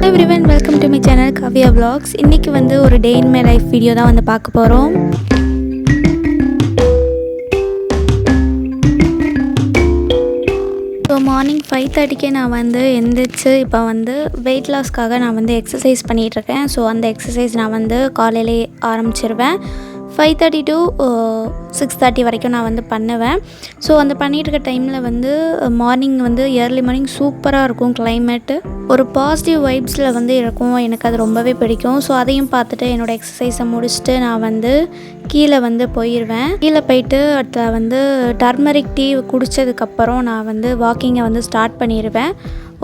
Everyone, welcome to my channel Kavya vlogs. இன்றைக்கி வந்து ஒரு டே இன் மை லைஃப் வீடியோ தான் வந்து பார்க்க போகிறோம். ஸோ மார்னிங் 5:30க்கே நான் வந்து எந்திரிச்சு இப்போ வந்து வெயிட் லாஸ்க்காக நான் வந்து எக்ஸசைஸ் பண்ணிகிட்ருக்கேன். ஸோ அந்த எக்ஸசைஸ் நான் வந்து காலையிலே ஆரம்பிச்சிருவேன். 5:30 to 6:30 வரைக்கும் நான் வந்து பண்ணுவேன். ஸோ அந்த பண்ணிகிட்டு இருக்க டைமில் வந்து மார்னிங் வந்து ஏர்லி மார்னிங் சூப்பராக இருக்கும் கிளைமேட்டு. ஒரு பாசிட்டிவ் வைப்ஸில் வந்து இருக்கும். எனக்கு அது ரொம்பவே பிடிக்கும். ஸோ அதையும் பார்த்துட்டு என்னோடய எக்ஸசைஸை முடிச்சுட்டு நான் வந்து கீழே வந்து போயிடுவேன். கீழே போயிட்டு அடுத்த வந்து டர்மரிக் டீ குடித்ததுக்கப்புறம் நான் வந்து வாக்கிங்கை வந்து ஸ்டார்ட் பண்ணிடுவேன்.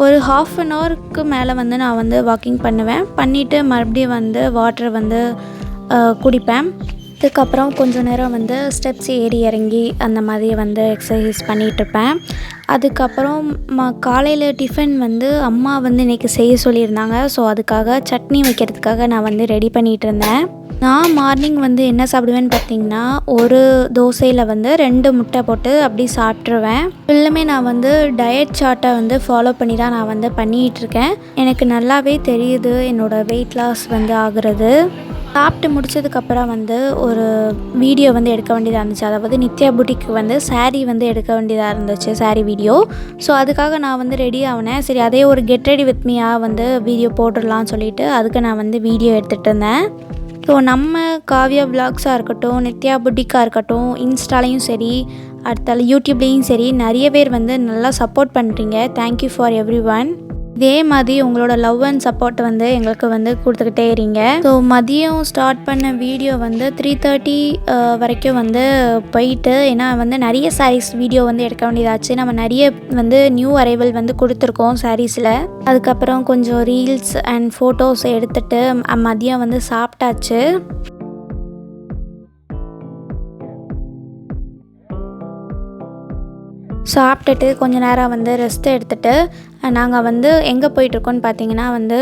ஒரு 1/2 an hourக்கு மேலே வந்து நான் வந்து வாக்கிங் பண்ணுவேன். பண்ணிவிட்டு மறுபடியும் வந்து வாட்டரை வந்து குடிப்பேன். அதுக்கப்புறம் கொஞ்சம் நேரம் வந்து ஸ்டெப்ஸ் ஏறி இறங்கி அந்த மாதிரி வந்து எக்ஸசைஸ் பண்ணிகிட்ருப்பேன். அதுக்கப்புறம் காலையில் டிஃபன் வந்து அம்மா வந்து இன்றைக்கி செய்ய சொல்லியிருந்தாங்க. ஸோ அதுக்காக சட்னி வைக்கிறதுக்காக நான் வந்து ரெடி பண்ணிகிட்டு இருந்தேன். நான் மார்னிங் வந்து என்ன சாப்பிடுவேன்னு பார்த்திங்கன்னா, ஒரு தோசையில் வந்து 2 முட்டை போட்டு அப்படி சாப்பிட்ருவேன். ஃபுல்லுமே நான் வந்து டயட் சார்ட்டை வந்து ஃபாலோ பண்ணி தான் நான் வந்து பண்ணிகிட்ருக்கேன். எனக்கு நல்லாவே தெரியுது என்னோடய வெயிட் லாஸ் வந்து ஆகுறது. சாப்பிட்டு முடிச்சதுக்கப்புறம் வந்து ஒரு வீடியோ வந்து எடுக்க வேண்டியதாக இருந்துச்சு. அதாவது நித்யா புட்டிக்கு வந்து சாரீ வந்து எடுக்க வேண்டியதாக இருந்துச்சு, சாரீ வீடியோ. ஸோ அதுக்காக நான் வந்து ரெடி ஆகினேன். சரி, அதே ஒரு கெட் ரெடி வித் மீயாக வந்து வீடியோ போட்டுடலான்னு சொல்லிட்டு அதுக்கு நான் வந்து வீடியோ எடுத்துகிட்டு இருந்தேன். ஸோ நம்ம காவியா விலாக்ஸாக இருக்கட்டும், நித்யா புட்டிக்காக இருக்கட்டும், இன்ஸ்டாலையும் சரி, அடுத்தால யூடியூப்லேயும் சரி, நிறைய பேர் வந்து நல்லா சப்போர்ட் பண்ணுறீங்க. Thank you for every one. இதே மாதிரி உங்களோட லவ் அண்ட் சப்போர்ட் வந்து எங்களுக்கு வந்து கொடுத்துக்கிட்டே இருங்க. ஸோ மதியம் ஸ்டார்ட் பண்ண வீடியோ வந்து 3:30 வரைக்கும் வந்து போயிட்டு, ஏன்னா வந்து நிறைய சாரீஸ் வீடியோ வந்து எடுக்க வேண்டியதாச்சு. நம்ம நிறைய வந்து நியூ அரைவல் வந்து கொடுத்துருக்கோம் சாரீஸில். அதுக்கப்புறம் கொஞ்சம் ரீல்ஸ் அண்ட் ஃபோட்டோஸ் எடுத்துகிட்டு மதியம் வந்து சாப்பிட்டாச்சு. சாப்பிட்டுட்டு கொஞ்சம் நேரம் வந்து ரெஸ்ட் எடுத்துகிட்டு நாங்கள் வந்து எங்கே போயிட்டுருக்கோன்னு பார்த்தீங்கன்னா வந்து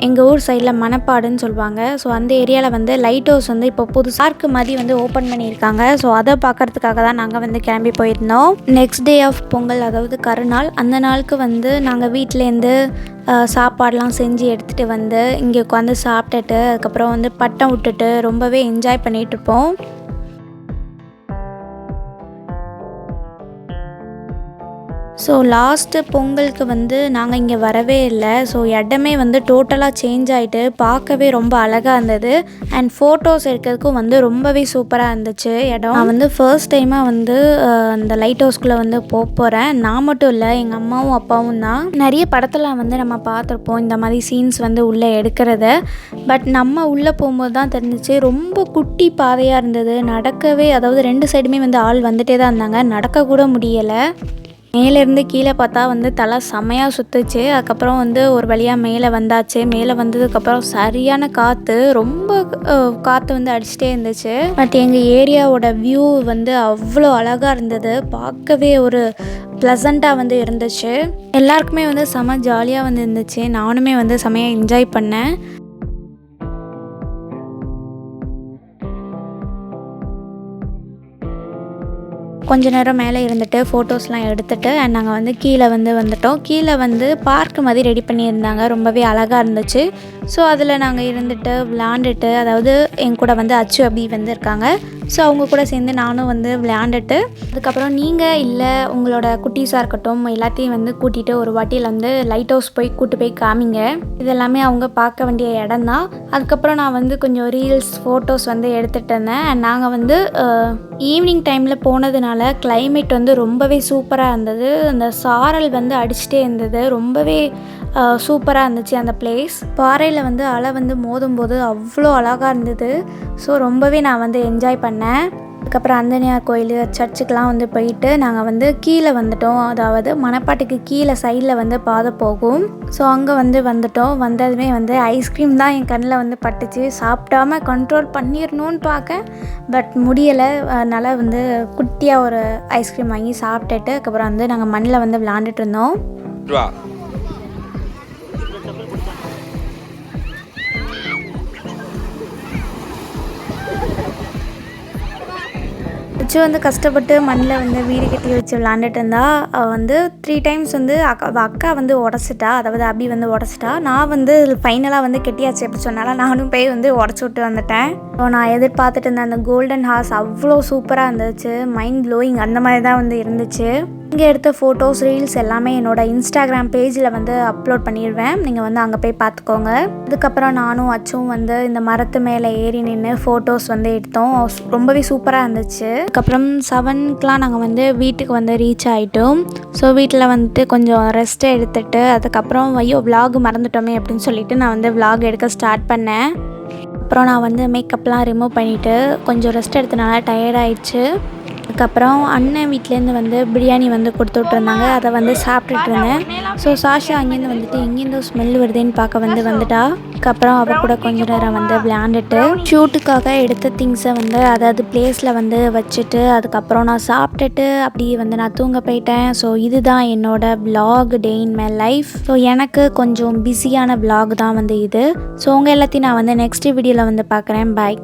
எங்கள் ஊர் சைடில் மணப்பாடுன்னு சொல்லுவாங்க. ஸோ அந்த ஏரியாவில் வந்து லைட் ஹவுஸ் வந்து இப்போ புது பார்க்கு மாதிரி வந்து ஓப்பன் பண்ணியிருக்காங்க. ஸோ அதை பார்க்குறதுக்காக தான் நாங்கள் வந்து கிளம்பி போயிருந்தோம். நெக்ஸ்ட் டே ஆஃப் பொங்கல், அதாவது கருநாள், அந்த நாளுக்கு வந்து நாங்கள் வீட்டிலேருந்து சாப்பாடெலாம் செஞ்சு எடுத்துகிட்டு வந்து இங்கே உட்காந்து சாப்பிட்டுட்டு அதுக்கப்புறம் வந்து பட்டம் விட்டுட்டு ரொம்பவே என்ஜாய் பண்ணிகிட்ருப்போம். ஸோ லாஸ்ட்டு பொங்கலுக்கு வந்து நாங்கள் இங்கே வரவே இல்லை. ஸோ இடமே வந்து டோட்டலாக சேஞ்ச் ஆகிட்டு பார்க்கவே ரொம்ப அழகாக இருந்தது. அண்ட் ஃபோட்டோஸ் எடுக்கிறதுக்கும் வந்து ரொம்பவே சூப்பராக இருந்துச்சு இடம். நான் வந்து ஃபர்ஸ்ட் டைமாக வந்து அந்த லைட் ஹவுஸ்குள்ளே வந்து போகிறேன். நான் மட்டும் இல்லை, எங்கள் அம்மாவும் அப்பாவும் தான். நிறைய படத்தில் வந்து நம்ம பார்த்துருப்போம் இந்த மாதிரி சீன்ஸ் வந்து உள்ளே எடுக்கிறத. பட் நம்ம உள்ளே போகும்போது தான் தெரிஞ்சிச்சு, ரொம்ப குட்டி பாதையாக இருந்தது. நடக்கவே, அதாவது 2 சைடுமே வந்து ஆள் வந்துகிட்டே தான் இருந்தாங்க. நடக்கக்கூட முடியலை. மேலேருந்து கீழே பார்த்தா வந்து தலை செமையாக சுற்றுச்சு. அதுக்கப்புறம் வந்து ஒரு வழியாக மேலே வந்தாச்சு. மேலே வந்ததுக்கப்புறம் சரியான காற்று, ரொம்ப காற்று வந்து அடிச்சுட்டே இருந்துச்சு. பட் எங்கள் ஏரியாவோட வியூ வந்து அவ்வளோ அழகாக இருந்தது. பார்க்கவே ஒரு ப்ளசண்ட்டாக வந்து இருந்துச்சு. எல்லாருக்குமே வந்து செம ஜாலியாக வந்து இருந்துச்சு. நானுமே வந்து செமையாக என்ஜாய் பண்ணேன். கொஞ்ச நேரம் மேலே இருந்துட்டு ஃபோட்டோஸ்லாம் எடுத்துகிட்டு நாங்கள் வந்து கீழே வந்து வந்துட்டோம். கீழே வந்து பார்க் மாதிரி ரெடி பண்ணியிருந்தாங்க. ரொம்பவே அழகாக இருந்துச்சு. ஸோ அதில் நாங்கள் இருந்துட்டு விளையாண்டுட்டு, அதாவது என் கூட வந்து அச்சு அப்படி வந்து இருக்காங்க. ஸோ அவங்க கூட சேர்ந்து நானும் வந்து விளையாண்டுட்டு, அதுக்கப்புறம் நீங்கள் இல்லை உங்களோட குட்டீஸாக இருக்கட்டும் எல்லாத்தையும் வந்து கூட்டிகிட்டு ஒரு வாட்டியில் வந்து லைட் ஹவுஸ் கூட்டு போய் காமிங்க. இதெல்லாமே அவங்க பார்க்க வேண்டிய இடம் தான். அதுக்கப்புறம் நான் வந்து கொஞ்சம் ரீல்ஸ் ஃபோட்டோஸ் வந்து எடுத்துகிட்டு இருந்தேன். நாங்கள் வந்து ஈவினிங் டைமில் போனதுனால கிளைமேட் வந்து ரொம்பவே சூப்பராக இருந்தது. அந்த சாரல் வந்து அடிச்சுட்டே இருந்தது. ரொம்பவே சூப்பராக இருந்துச்சு அந்த பிளேஸ். பாறையில் வந்து அலை வந்து மோதும்போது அவ்வளோ அழகாக இருந்தது. ஸோ ரொம்பவே நான் வந்து என்ஜாய் பண்ணேன். அதுக்கப்புறம் அந்தனியார் கோயில், சர்ச்சுக்கெலாம் வந்து போயிட்டு நாங்கள் வந்து கீழே வந்துட்டோம். அதாவது மணப்பாட்டுக்கு கீழே சைடில் வந்து பாதை போகும். ஸோ அங்கே வந்து வந்துட்டோம். வந்ததுமே வந்து ஐஸ்கிரீம் தான் என் கண்ணில் வந்து பட்டுச்சு. சாப்பிடாம கண்ட்ரோல் பண்ணிடணும்னு பார்க்க, பட் முடியலை. அதனால் வந்து குட்டியாக ஒரு ஐஸ்கிரீம் வாங்கி சாப்பிட்டுட்டு அதுக்கப்புறம் வந்து நாங்கள் மண்ணில் வந்து விளாண்டுட்டு இருந்தோம். அச்சு வந்து கஷ்டப்பட்டு மண்ணில் வந்து வீடு கட்டி வச்சு விளாண்டுட்டு இருந்தா. அவள் வந்து 3 டைம்ஸ் வந்து அக்கா வந்து உடச்சிட்டா, அதாவது அபி வந்து உடச்சிட்டா. நான் வந்து ஃபைனலாக வந்து கெட்டியாச்சு எப்படி சொன்னாலும் நானும் போய் வந்து உடச்சி விட்டு வந்துட்டேன். ஸோ நான் எதிர்பார்த்துட்டு இருந்தேன் அந்த கோல்டன் ஹார்ஸ் அவ்வளோ சூப்பராக இருந்துச்சு, மைண்ட் ப்ளோயிங் அந்த மாதிரி தான் வந்து இருந்துச்சு. இங்கே எடுத்த ஃபோட்டோஸ் ரீல்ஸ் எல்லாமே என்னோடய இன்ஸ்டாகிராம் பேஜில் வந்து அப்லோட் பண்ணிடுவேன், நீங்கள் வந்து அங்கே போய் பார்த்துக்கோங்க. அதுக்கப்புறம் நானும் அச்சும் வந்து இந்த மரத்து மேலே ஏறி நின்று ஃபோட்டோஸ் வந்து எடுத்தோம், ரொம்பவே சூப்பராக இருந்துச்சு. அதுக்கப்புறம் 7க்குலாம் நாங்கள் வந்து வீட்டுக்கு வந்து ரீச் ஆகிட்டோம். ஸோ வீட்டில் வந்துட்டு கொஞ்சம் ரெஸ்ட் எடுத்துகிட்டு அதுக்கப்புறம் ஐயோ விலாக் மறந்துட்டோமே அப்படின்னு சொல்லிட்டு நான் வந்து விலாக் எடுக்க ஸ்டார்ட் பண்ணேன். அப்புறம் நான் வந்து மேக்கப்லாம் ரிமூவ் பண்ணிவிட்டு கொஞ்சம் ரெஸ்ட் எடுத்தனால டயர்டாயிடுச்சு. அதுக்கப்புறம் அண்ணன் வீட்டிலேருந்து வந்து பிரியாணி வந்து கொடுத்து விட்ருந்தாங்க, அதை வந்து சாப்பிட்டுட்டு இருந்தேன். ஸோ சாஷா அங்கேருந்து வந்துட்டு எங்கேருந்தோ ஸ்மெல் வருதுன்னு பார்க்க வந்துட்டா. அதுக்கப்புறம் அவள் கூட கொஞ்ச நேரம் வந்து விளையாண்டுட்டு ஷூட்டுக்காக எடுத்த திங்ஸை வந்து அதாவது பிளேஸில் வந்து வச்சுட்டு அதுக்கப்புறம் நான் சாப்பிட்டுட்டு அப்படியே வந்து நான் தூங்க போயிட்டேன். ஸோ இதுதான் என்னோட vlog day in my life. So எனக்கு கொஞ்சம் பிஸியான விலாக் தான் வந்து இது. ஸோ உங்கள் எல்லாத்தையும் நான் வந்து நெக்ஸ்ட் வீடியோவில் வந்து பார்க்குறேன். பாய்.